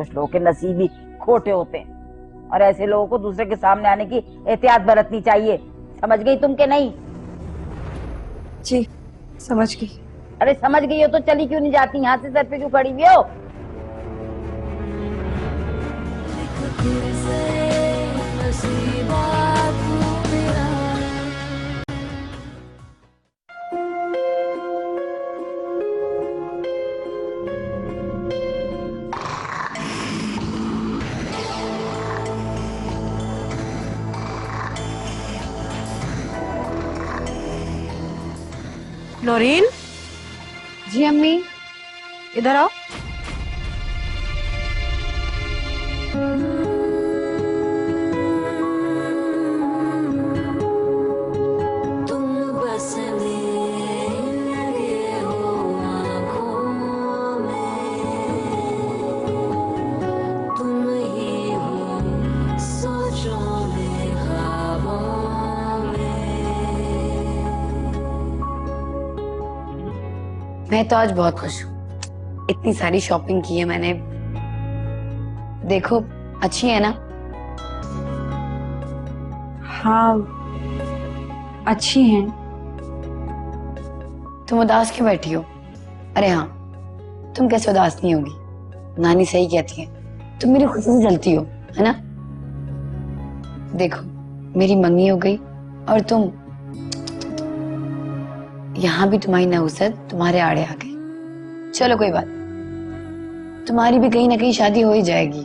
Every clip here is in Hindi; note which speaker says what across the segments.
Speaker 1: कुछ लोगों के नसीब भी खोटे होते हैं और ऐसे लोगों को दूसरे के सामने आने की एहतियात बरतनी चाहिए। समझ गई तुम के नहीं?
Speaker 2: जी समझ गई।
Speaker 1: अरे समझ गई हो तो चली क्यों नहीं जाती? यहाँ से सर पे क्यों खड़ी हुई हो?
Speaker 2: नौरीन।
Speaker 3: जी अम्मी।
Speaker 2: इधर आओ।
Speaker 3: मैं तो आज बहुत खुश हूँ। इतनी सारी शॉपिंग की है मैंने। देखो अच्छी है ना?
Speaker 2: हाँ अच्छी हैं।
Speaker 3: तुम उदास क्यों बैठी हो? अरे हाँ, तुम कैसे उदास नहीं होगी? नानी सही कहती है, तुम मेरी खुशी से जलती हो, है ना? देखो मेरी मंगनी हो गई और तुम यहाँ भी तुम्हारी नहुसत तुम्हारे आड़े आ गई। चलो कोई बात, तुम्हारी भी कहीं ना कहीं शादी हो ही जाएगी।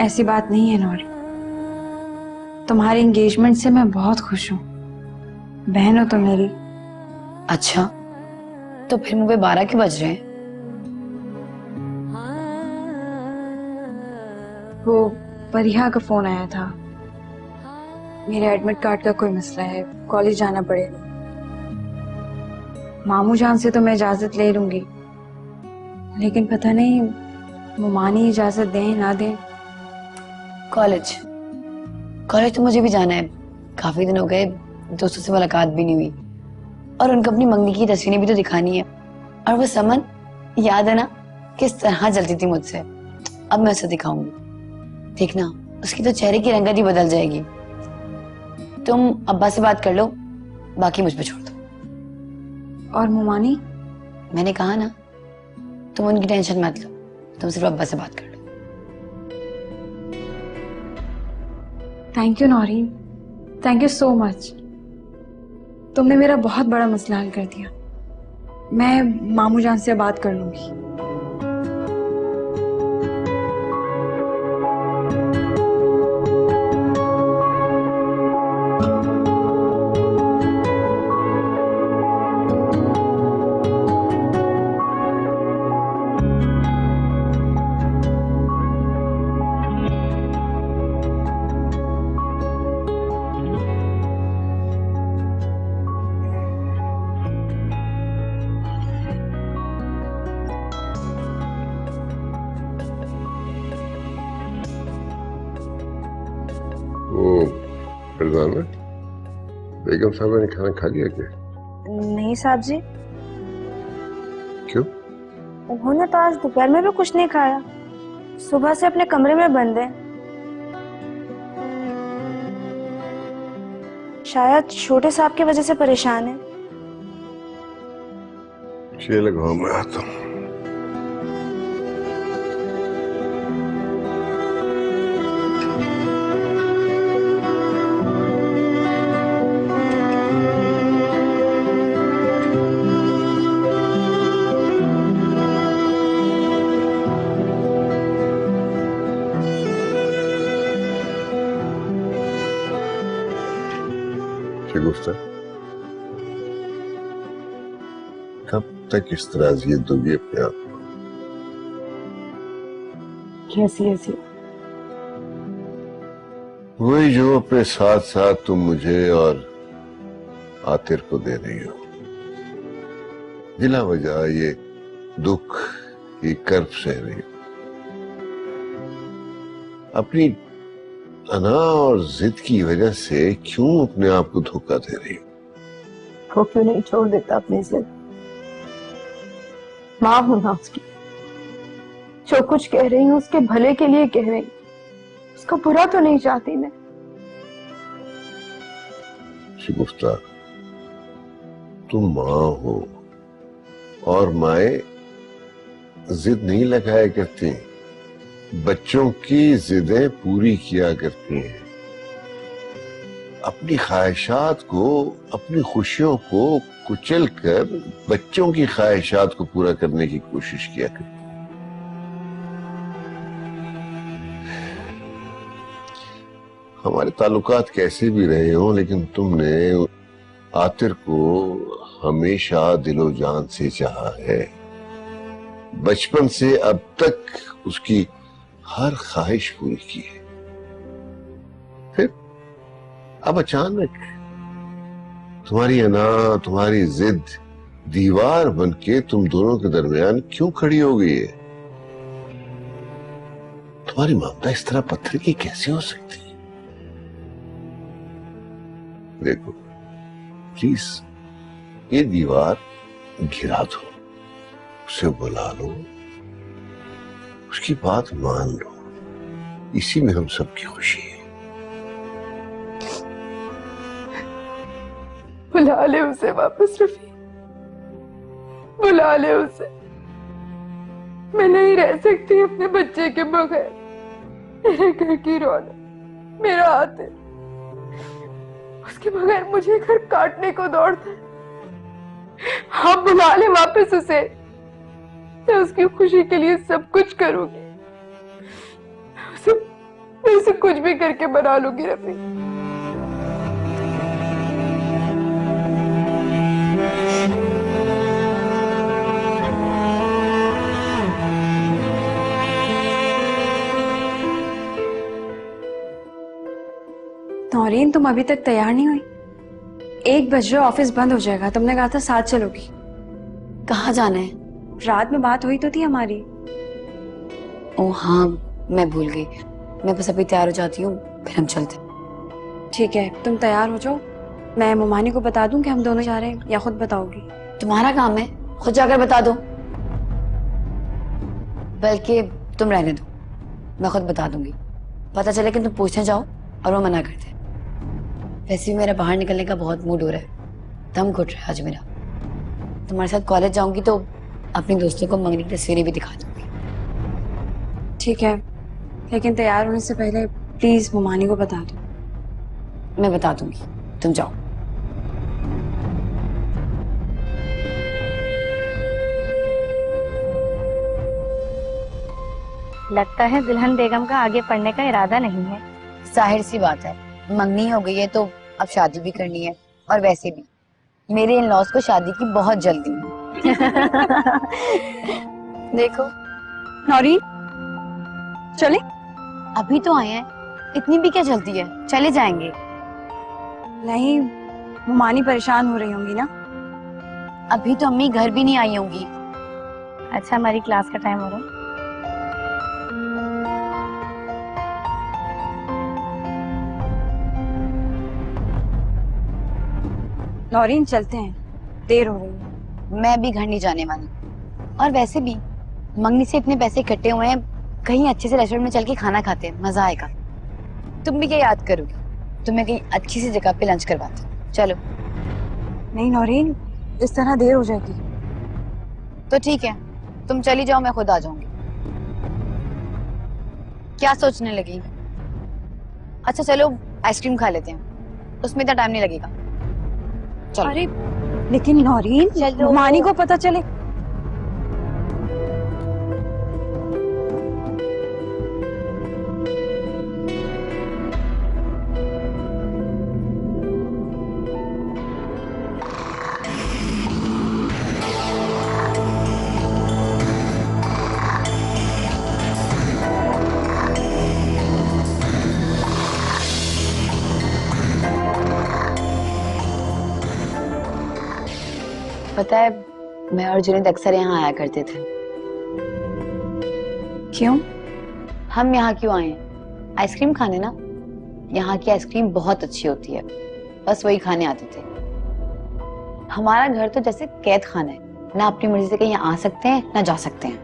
Speaker 2: ऐसी बात नहीं है नौरी, तुम्हारे एंगेजमेंट से मैं बहुत खुश हूँ। बहन हो तो मेरी।
Speaker 3: अच्छा, तो फिर मुझे 12 क्यों बज रहे हैं?
Speaker 2: वो परिहा का फोन आया था, मेरे एडमिट कार्ड का कोई मसला है, कॉलेज जाना पड़ेगा। मामू जान से तो मैं इजाजत ले लूंगी, लेकिन पता नहीं मुमानी इजाजत दें ना दें।
Speaker 3: कॉलेज कॉलेज तो मुझे भी जाना है। काफी दिन हो गए, दोस्तों से मुलाकात भी नहीं हुई और उनको अपनी मंगनी की तस्वीरें भी तो दिखानी है। और वो समन, याद है ना किस तरह जलती थी मुझसे? अब मैं उसे दिखाऊंगी, देखना उसकी तो चेहरे की रंगत ही बदल जाएगी। तुम अब्बा से बात कर लो, बाकी मुझ पे छोड़ दो।
Speaker 2: और मुमानी?
Speaker 3: मैंने कहा ना, तुम उनकी टेंशन मत लो, तुम सिर्फ अब्बा से बात कर लो।
Speaker 2: Thank you Noreen, thank you so much. तुमने मेरा बहुत बड़ा मसला हल कर दिया। मैं मामू जान से बात कर लूंगी।
Speaker 4: फरजाना, बेगम साहब ने खाना खा लिया क्या?
Speaker 5: नहीं साहब जी।
Speaker 4: क्यों?
Speaker 5: उन्होंने तो आज दोपहर में भी कुछ नहीं खाया, सुबह से अपने कमरे में बंद है। शायद छोटे साहब की वजह से परेशान है।
Speaker 4: ये लगाओ, मैं आता हूँ। गुफ्ता, कब तक इस तरह अजियत दोगी अपने आप को?
Speaker 5: कैसी ऐसी?
Speaker 4: वही जो अपने साथ साथ तुम मुझे और आतिर को दे रही हो, बिला वजह ये दुख, ये कर्ब सह रही हो। अपनी अना और जिद की वजह से क्यों अपने आप को धोखा दे रही हो?
Speaker 5: वो क्यों नहीं छोड़ देता अपनी जिद? माँ हूं ना उसकी। जो कुछ कह रही हूँ उसके भले के लिए कह रही हूँ, उसका बुरा तो नहीं चाहती मैं।
Speaker 4: शगुफ्ता, तुम माँ हो और माएं जिद नहीं लगाया करती, बच्चों की जिदें पूरी किया करती हैं। अपनी ख्वाहिशात को, अपनी खुशियों को कुचल कर बच्चों की ख्वाहिशात को पूरा करने की कोशिश किया करती। हमारे ताल्लुकात कैसे भी रहे हों, लेकिन तुमने आतिर को हमेशा दिलो जान से चाहा है। बचपन से अब तक उसकी हर ख्वाहिश पूरी की है। फिर अब अचानक तुम्हारी अना, तुम्हारी जिद दीवार बनके तुम दोनों के दरमियान क्यों खड़ी हो गई है? तुम्हारी ममता इस तरह पत्थर की कैसे हो सकती है? देखो प्लीज, ये दीवार गिरा दो, उसे बुला लो, उसकी बात मान लो, इसी में हम सबकी खुशी है।
Speaker 5: बुला ले उसे वापस रफी, बुला ले उसे। मैं नहीं रह सकती अपने बच्चे के बगैर। मेरे घर की रौनक, मेरा आतिर, उसके बगैर मुझे घर काटने को दौड़ता है। हाँ, बुला ले वापस उसे। मैं उसकी खुशी के लिए सब कुछ करूंगी। मैं उसे कुछ भी करके बना लूंगी रफी।
Speaker 2: नौरीन, तुम अभी तक तैयार नहीं हुई? 1 बज रहा, ऑफिस बंद हो जाएगा। तुमने कहा था 7 चलोगी।
Speaker 3: कहाँ जाना है?
Speaker 2: रात में बात हुई तो थी हमारी।
Speaker 3: ओ हाँ, मैं भूल गई। मैं बस अभी तैयार हो जाती हूँ, फिर हम चलते हैं।
Speaker 2: ठीक है, तुम तैयार हो जाओ। मैं मुमानी को बता दूं कि हम दोनों जा रहे हैं, या खुद बताओगी?
Speaker 3: तुम्हारा काम है, खुद जाकर बता दो। बल्कि तुम रहने दो, मैं खुद बता दूंगी। पता चले कि तुम पूछने जाओ और वो मना कर दे। वैसे भी मेरा बाहर निकलने का बहुत मूड हो रहा है, दम घुट रहा है आज मेरा। तुम्हारे साथ कॉलेज जाऊंगी तो अपनी दोस्तों को मंगनी की तस्वीरें भी दिखा दूंगी।
Speaker 2: ठीक है, लेकिन तैयार होने से पहले प्लीज मुमानी को बता दो।
Speaker 3: मैं बता दूंगी, तुम जाओ।
Speaker 6: लगता है दुल्हन बेगम का आगे पढ़ने का इरादा नहीं है।
Speaker 3: जाहिर सी बात है, मंगनी हो गई है तो अब शादी भी करनी है। और वैसे भी मेरे इन लॉज को शादी की बहुत जल्दी है। देखो
Speaker 2: नौरीन, चले?
Speaker 3: अभी तो आए हैं, इतनी भी क्या जल्दी है? चले जाएंगे।
Speaker 2: नहीं, मुमानी परेशान हो रही होंगी ना।
Speaker 3: अभी तो अम्मी घर भी नहीं आई होंगी।
Speaker 6: अच्छा, हमारी क्लास का टाइम हो रहा है।
Speaker 2: नौरीन, चलते हैं, देर हो रही है।
Speaker 3: मैं भी घर नहीं जाने वाली। और वैसे भी मंगनी से इतने पैसे इकट्ठे हुए हैं, कहीं अच्छे से रेस्टोरेंट में चल के खाना खाते हैं, मजा आएगा। तुम भी क्या याद करोगी? तुम्हें कहीं अच्छी सी जगह पे लंच करवाते हैं। चलो।
Speaker 2: नहीं नौरीन, इस तरह देर हो जाएगी।
Speaker 3: तो ठीक है, तुम चली जाओ, मैं खुद आ जाऊंगी। क्या सोचने लगी? अच्छा चलो, आइसक्रीम खा लेते हैं, उसमें इतना टाइम नहीं लगेगा। चलो।
Speaker 2: अरे लेकिन नौरीन, मुमानी को पता चले।
Speaker 3: पता है, मैं और जुनैद अक्सर यहाँ आया करते थे।
Speaker 2: क्यों?
Speaker 3: हम यहाँ क्यों आए? आइसक्रीम खाने ना। यहाँ की आइसक्रीम बहुत अच्छी होती है, बस वही खाने आते थे। हमारा घर तो जैसे कैद खाना है, ना अपनी मर्जी से कहीं आ सकते हैं ना जा सकते हैं।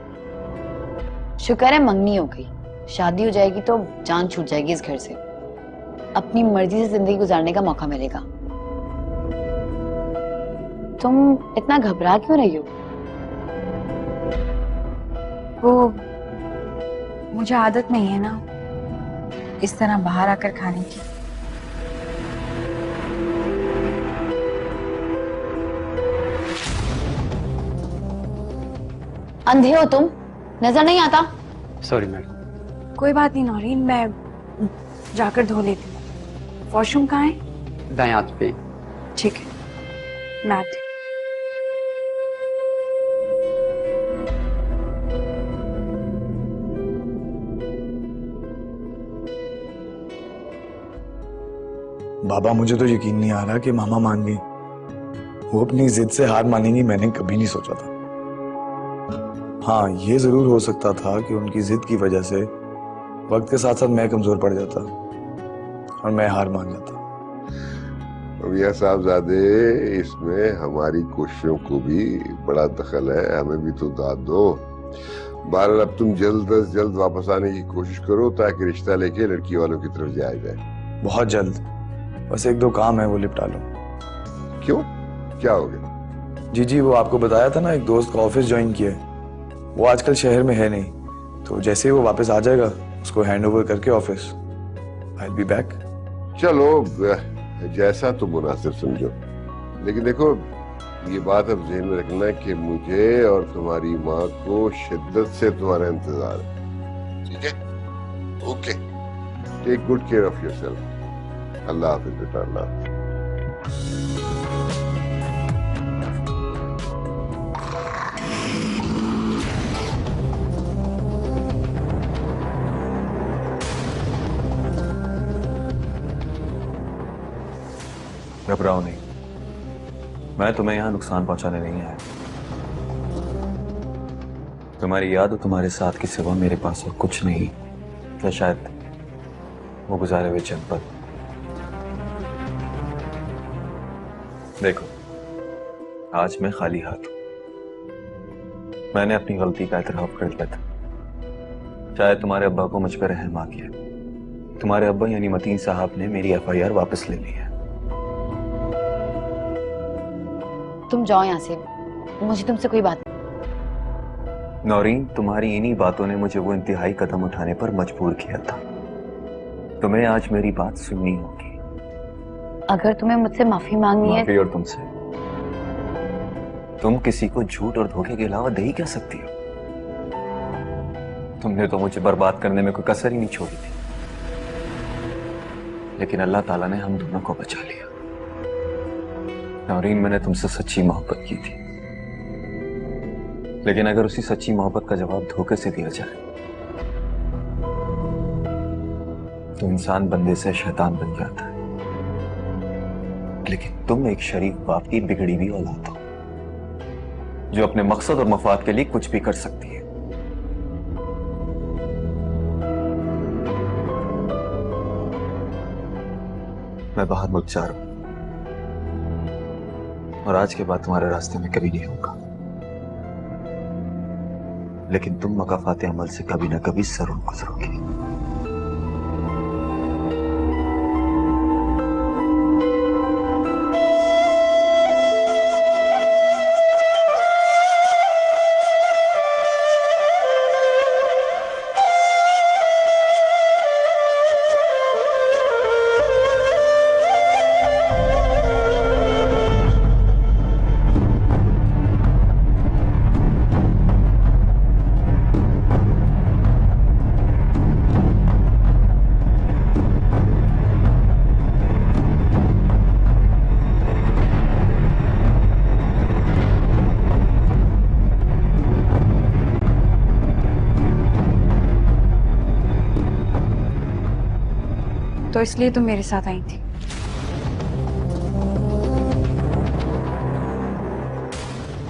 Speaker 3: शुक्र है मंगनी हो गई, शादी हो जाएगी तो जान छूट जाएगी इस घर से, अपनी मर्जी से जिंदगी गुजारने का मौका मिलेगा। तुम इतना घबरा क्यों रही हो?
Speaker 2: वो मुझे आदत नहीं है ना इस तरह बाहर आकर खाने की।
Speaker 3: अंधे हो तुम, नजर नहीं आता?
Speaker 7: Sorry madam.
Speaker 2: कोई बात नहीं नौरीन, मैं जाकर धो लेती हूँ। वॉशरूम कहाँ है?
Speaker 7: दाएं हाथ पे।
Speaker 2: ठीक है, मैं आती हूँ।
Speaker 8: बाबा, मुझे तो यकीन नहीं आ रहा कि मामा मान गई। वो अपनी जिद से हार मानेंगी मैंने कभी नहीं सोचा था। हाँ, ये जरूर हो सकता था कि उनकी जिद की वजह से वक्त के साथ साथ मैं कमजोर पड़ जाता और मैं हार मान जाता।
Speaker 4: रबिया साहबजादे, इसमें हमारी कोशिशों को भी बड़ा दखल है, हमें भी तो दाद दो। बहरहाल अब तुम जल्द अज जल्द वापस आने की कोशिश करो ताकि रिश्ता लेके लड़की वालों की तरफ जाया जाए।
Speaker 8: बहुत जल्द, बस एक दो काम है वो निपटा लो।
Speaker 4: क्यों, क्या हो गया?
Speaker 8: जी, वो आपको बताया था ना, एक दोस्त का ऑफिस ज्वाइन किया है। वो आजकल शहर में है नहीं, तो जैसे ही वो वापस आ जाएगा उसको हैंड ओवर करके office I will be back.
Speaker 4: चलो, जैसा तो मुनासिब समझो, लेकिन देखो ये बात अब ज़हन में रखना कि मुझे और तुम्हारी माँ को शिद्दत से तुम्हारा इंतजार है, ठीक है? Okay, take good care of yourself. Allah हाफिज बेटा, अल्लाह हाफिज।
Speaker 9: घबराओ नहीं, मैं तुम्हें यहां नुकसान पहुंचाने नहीं आया। तुम्हारी याद और तुम्हारे साथ के सिवा मेरे पास और कुछ नहीं, या शायद वो गुजारे हुए चंद पल। देखो, आज मैं खाली हाथ हूं। मैंने अपनी गलती का एतराफ कर लिया था। शायद तुम्हारे अब्बा को मुझ पर रहम आ गया। तुम्हारे अब्बा यानी मतीन साहब ने मेरी FIR वापस ले ली है।
Speaker 3: तुम जाओ यहाँ से, मुझे तुमसे कोई बात नहीं।
Speaker 9: नौरीन, तुम्हारी इन्हीं बातों ने मुझे वो इंतहाई कदम उठाने पर मजबूर किया था। तुम्हें आज मेरी बात सुननी होगी।
Speaker 3: अगर तुम्हें मुझसे माफी मांगनी है।
Speaker 9: माफी और तुमसे? तुम किसी को झूठ और धोखे के अलावा दे ही क्या सकती हो? तुमने तो मुझे बर्बाद करने में कोई कसर ही नहीं छोड़ी थी, लेकिन अल्लाह ताला ने हम दोनों को बचा लिया। नौरीन, मैंने तुमसे सच्ची मोहब्बत की थी, लेकिन अगर उसी सच्ची मोहब्बत का जवाब धोखे से दिया जाए तो इंसान बंदे से शैतान बन जाता है। लेकिन तुम एक शरीफ बाप की बिगड़ी हुई औलाद हो, जो अपने मकसद और मफाद के लिए कुछ भी कर सकती है। मैं बाहर मुल्क जा रहा हूं और आज के बाद तुम्हारे रास्ते में कभी नहीं होगा, लेकिन तुम मकाफाते अमल से कभी ना कभी जरूर गुजरोगे।
Speaker 2: तो इसलिए तुम मेरे साथ आई थी।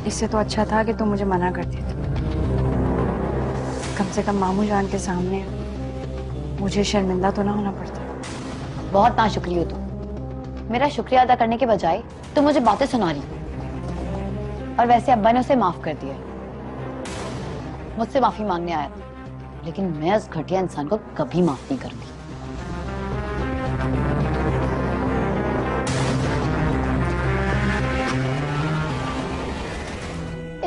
Speaker 2: इससे तो अच्छा था कि तुम मुझे मना कर देते। कम से कम मामू जान के सामने मुझे शर्मिंदा तो ना होना पड़ता।
Speaker 3: बहुत नाशुक्री हो तुम। मेरा शुक्रिया अदा करने के बजाय तुम मुझे बातें सुना रही हो। और वैसे अब्बा ने उसे माफ कर दिया, मुझसे माफी मांगने आया था। लेकिन मैं उस घटिया इंसान को कभी माफ नहीं करूंगी।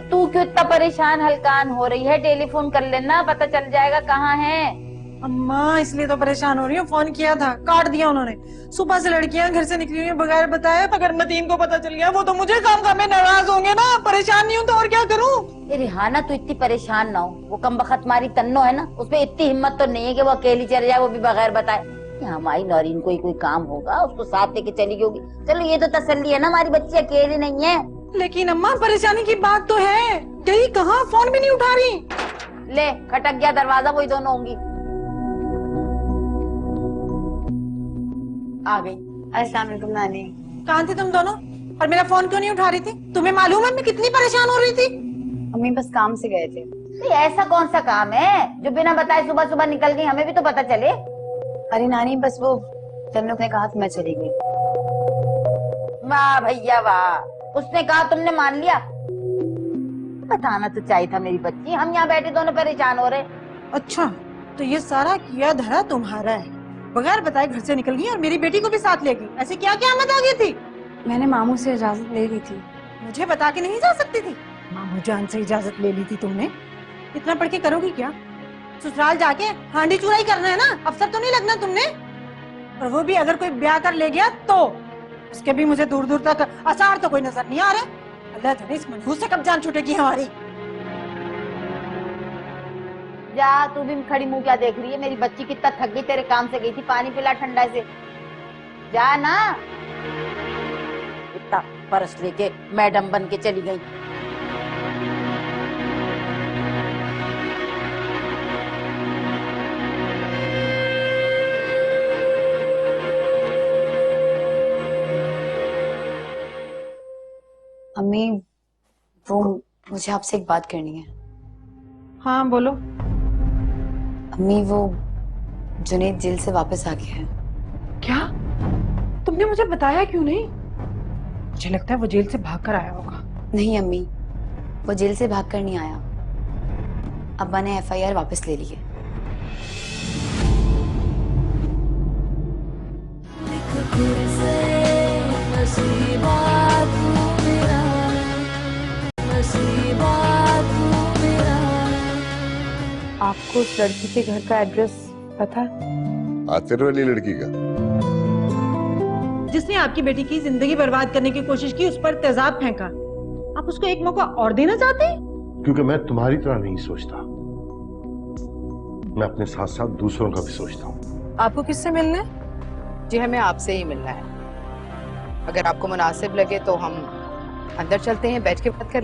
Speaker 1: तू क्यों इतना परेशान हलकान हो रही है? टेलीफोन कर लेना, पता चल जाएगा कहाँ है।
Speaker 10: अम्मा इसलिए तो परेशान हो रही हूँ, फोन किया था, काट दिया उन्होंने। सुबह से लड़कियां घर से निकली हुई हैं बगैर बताए, अगर नदीम को पता चल गया वो तो मुझे काम में नाराज होंगे ना। परेशान नहीं हूँ तो और क्या करूँ?
Speaker 1: रिहाना तू इतनी परेशान ना हो, वो कमबख्त मारी तन्नो है ना, उसमें इतनी हिम्मत तो नहीं है कि वो अकेली चले जाए, वो भी बगैर बताए। हमारी नौरीन को कोई काम होगा, उसको साथ लेके चली होगी। चलो ये तो तसल्ली है ना, हमारी बच्ची अकेली नहीं है।
Speaker 10: लेकिन अम्मा परेशानी की बात तो है, गई कहाँ, फोन भी नहीं उठा रही।
Speaker 1: ले खटक गया दरवाजा, वही दोनों होंगी। आ गई।
Speaker 3: अस्सलाम वालेकुम नानी।
Speaker 10: कहाँ थी तुम दोनों और मेरा फोन क्यों नहीं उठा रही थी? तुम्हें मालूम है मैं कितनी परेशान हो रही थी?
Speaker 3: अम्मी बस काम से गए थे।
Speaker 1: तो ऐसा कौन सा काम है जो बिना बताए सुबह सुबह निकल गई? हमें भी तो पता चले।
Speaker 3: अरे नानी बस वो तन्नू ने कहा तो मैं चली गई।
Speaker 1: वाह भैया वाह, उसने कहा तुमने मान लिया। बताना तो चाहिए था मेरी बच्ची, हम यहाँ बैठे दोनों परेशान हो रहे।
Speaker 10: अच्छा तो ये सारा किया धरा तुम्हारा है, बगैर बताए घर से निकल गई और मेरी बेटी को भी साथ ले गई। ऐसे क्या क्या आमद आ गई थी?
Speaker 2: मैंने मामू से इजाजत ले ली थी।
Speaker 10: मुझे बता के नहीं जा सकती थी? मामू जान से इजाजत ले ली थी तुमने? इतना पढ़ के करोगी क्या? ससुराल जाके हांडी चुराई करना है ना, अफसर तो नहीं लगना तुमने। और वो भी अगर कोई ब्याह कर ले गया तो उसके भी मुझे दूर दूर तक आसार तो कोई नजर नहीं आ रहा। अल्लाह जाने इस मनहूस से कब जान छूटेगी हमारी।
Speaker 1: जा तू भी खड़ी मुंह क्या देख रही है? मेरी बच्ची कितना थक गई, तेरे काम से गई थी, पानी पिला ठंडा से। जा ना, इतना परस लेके मैडम बन के चली गई।
Speaker 3: अम्मी वो मुझे आपसे एक बात करनी है।
Speaker 10: हाँ बोलो।
Speaker 3: अम्मी वो जुनैद जेल से वापस आ गया है।
Speaker 10: क्या? तुमने मुझे बताया क्यों नहीं? मुझे लगता है वो जेल से भागकर आया होगा।
Speaker 3: नहीं अम्मी, वो जेल से भागकर नहीं आया। अब्बा ने FIR वापस ले ली है।
Speaker 5: आपको उस लड़की के घर का एड्रेस पता है?
Speaker 4: आतिर वाली लड़की का?
Speaker 10: जिसने आपकी बेटी की जिंदगी बर्बाद करने की कोशिश की, उस पर तेजाब फेंका। आप उसको एक मौका और देना चाहते हैं?
Speaker 11: क्योंकि मैं तुम्हारी तरह नहीं सोचता, मैं अपने साथ साथ दूसरों का भी सोचता हूँ।
Speaker 12: आपको किससे मिलना है? जी हमें आपसे ही मिलना है। अगर आपको मुनासिब लगे तो हम अंदर चलते हैं, बैठ के बात कर